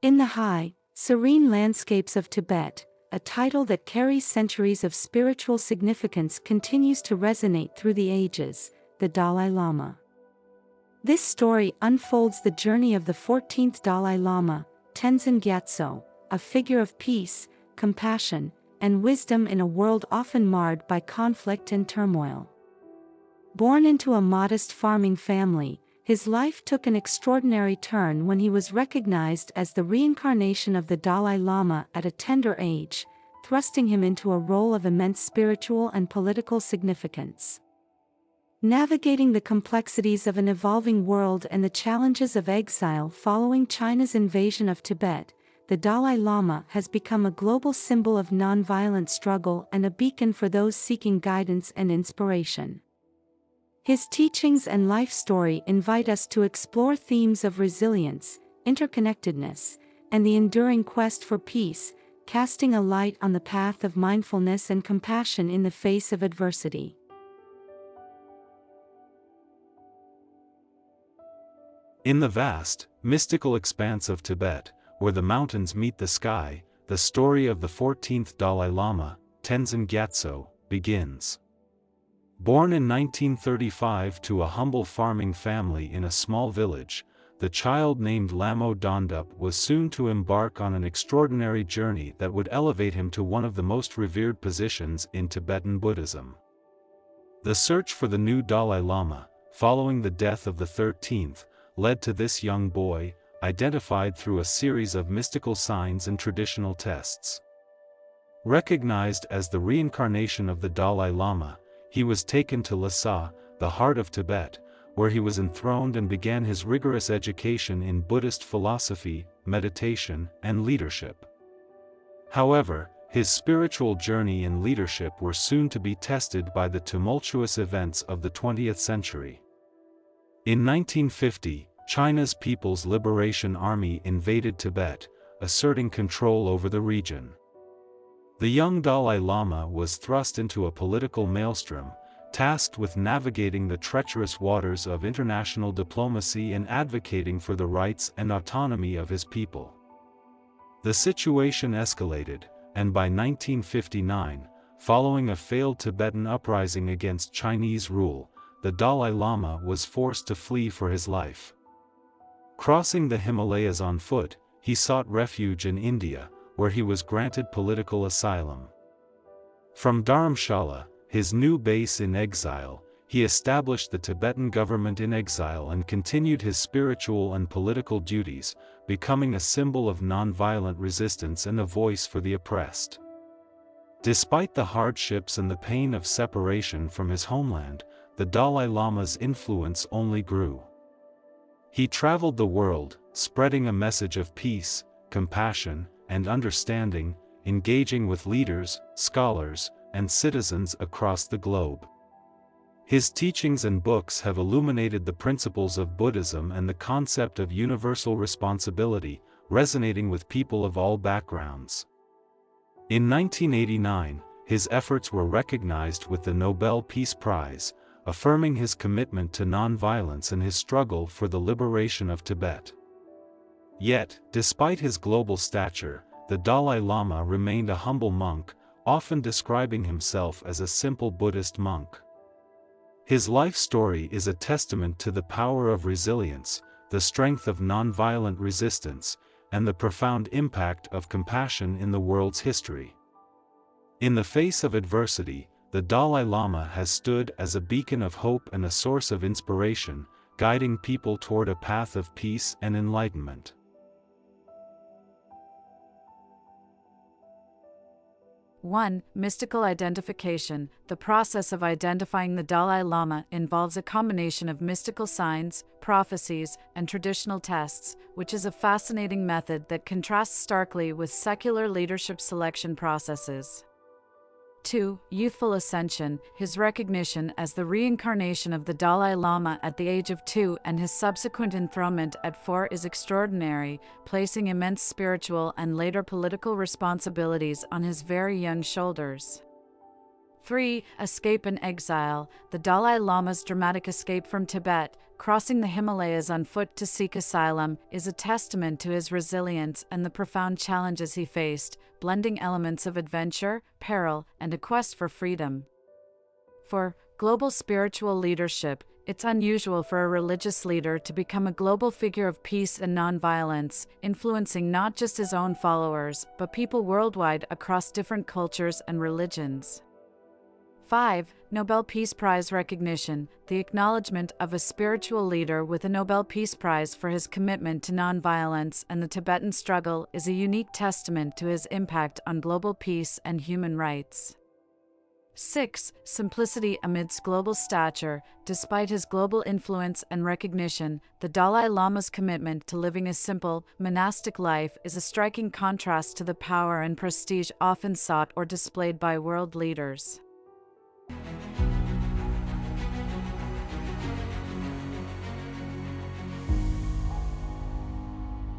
In the high, serene landscapes of Tibet, a title that carries centuries of spiritual significance continues to resonate through the ages, the Dalai Lama. This story unfolds the journey of the 14th Dalai Lama, Tenzin Gyatso, a figure of peace, compassion, and wisdom in a world often marred by conflict and turmoil. Born into a modest farming family, his life took an extraordinary turn when he was recognized as the reincarnation of the Dalai Lama at a tender age, thrusting him into a role of immense spiritual and political significance. Navigating the complexities of an evolving world and the challenges of exile following China's invasion of Tibet, the Dalai Lama has become a global symbol of nonviolent struggle and a beacon for those seeking guidance and inspiration. His teachings and life story invite us to explore themes of resilience, interconnectedness, and the enduring quest for peace, casting a light on the path of mindfulness and compassion in the face of adversity. In the vast, mystical expanse of Tibet, where the mountains meet the sky, the story of the 14th Dalai Lama, Tenzin Gyatso, begins. Born in 1935 to a humble farming family in a small village, the child named Lamo Dondup was soon to embark on an extraordinary journey that would elevate him to one of the most revered positions in Tibetan Buddhism. The search for the new Dalai Lama, following the death of the 13th, led to this young boy, identified through a series of mystical signs and traditional tests. Recognized as the reincarnation of the Dalai Lama, he was taken to Lhasa, the heart of Tibet, where he was enthroned and began his rigorous education in Buddhist philosophy, meditation, and leadership. However, his spiritual journey and leadership were soon to be tested by the tumultuous events of the 20th century. In 1950, China's People's Liberation Army invaded Tibet, asserting control over the region. The young Dalai Lama was thrust into a political maelstrom, tasked with navigating the treacherous waters of international diplomacy and advocating for the rights and autonomy of his people. The situation escalated, and by 1959, following a failed Tibetan uprising against Chinese rule, the Dalai Lama was forced to flee for his life. Crossing the Himalayas on foot, he sought refuge in India, where he was granted political asylum. From Dharamshala, his new base in exile, he established the Tibetan government in exile and continued his spiritual and political duties, becoming a symbol of nonviolent resistance and a voice for the oppressed. Despite the hardships and the pain of separation from his homeland, the Dalai Lama's influence only grew. He traveled the world, spreading a message of peace, compassion, and understanding, engaging with leaders, scholars, and citizens across the globe. His teachings and books have illuminated the principles of Buddhism and the concept of universal responsibility, resonating with people of all backgrounds. In 1989, his efforts were recognized with the Nobel Peace Prize, affirming his commitment to nonviolence and his struggle for the liberation of Tibet. Yet, despite his global stature, the Dalai Lama remained a humble monk, often describing himself as a simple Buddhist monk. His life story is a testament to the power of resilience, the strength of nonviolent resistance, and the profound impact of compassion in the world's history. In the face of adversity, the Dalai Lama has stood as a beacon of hope and a source of inspiration, guiding people toward a path of peace and enlightenment. 1. Mystical identification. The process of identifying the Dalai Lama involves a combination of mystical signs, prophecies, and traditional tests, which is a fascinating method that contrasts starkly with secular leadership selection processes. 2. Youthful ascension. His recognition as the reincarnation of the Dalai Lama at the age of 2 and his subsequent enthronement at 4 is extraordinary, placing immense spiritual and later political responsibilities on his very young shoulders. 3. Escape and exile. The Dalai Lama's dramatic escape from Tibet, crossing the Himalayas on foot to seek asylum, is a testament to his resilience and the profound challenges he faced, blending elements of adventure, peril, and a quest for freedom. For global spiritual leadership, it's unusual for a religious leader to become a global figure of peace and nonviolence, influencing not just his own followers, but people worldwide across different cultures and religions. 5. Nobel Peace Prize recognition. The acknowledgement of a spiritual leader with a Nobel Peace Prize for his commitment to nonviolence and the Tibetan struggle is a unique testament to his impact on global peace and human rights. 6. Simplicity amidst global stature. Despite his global influence and recognition, the Dalai Lama's commitment to living a simple, monastic life is a striking contrast to the power and prestige often sought or displayed by world leaders.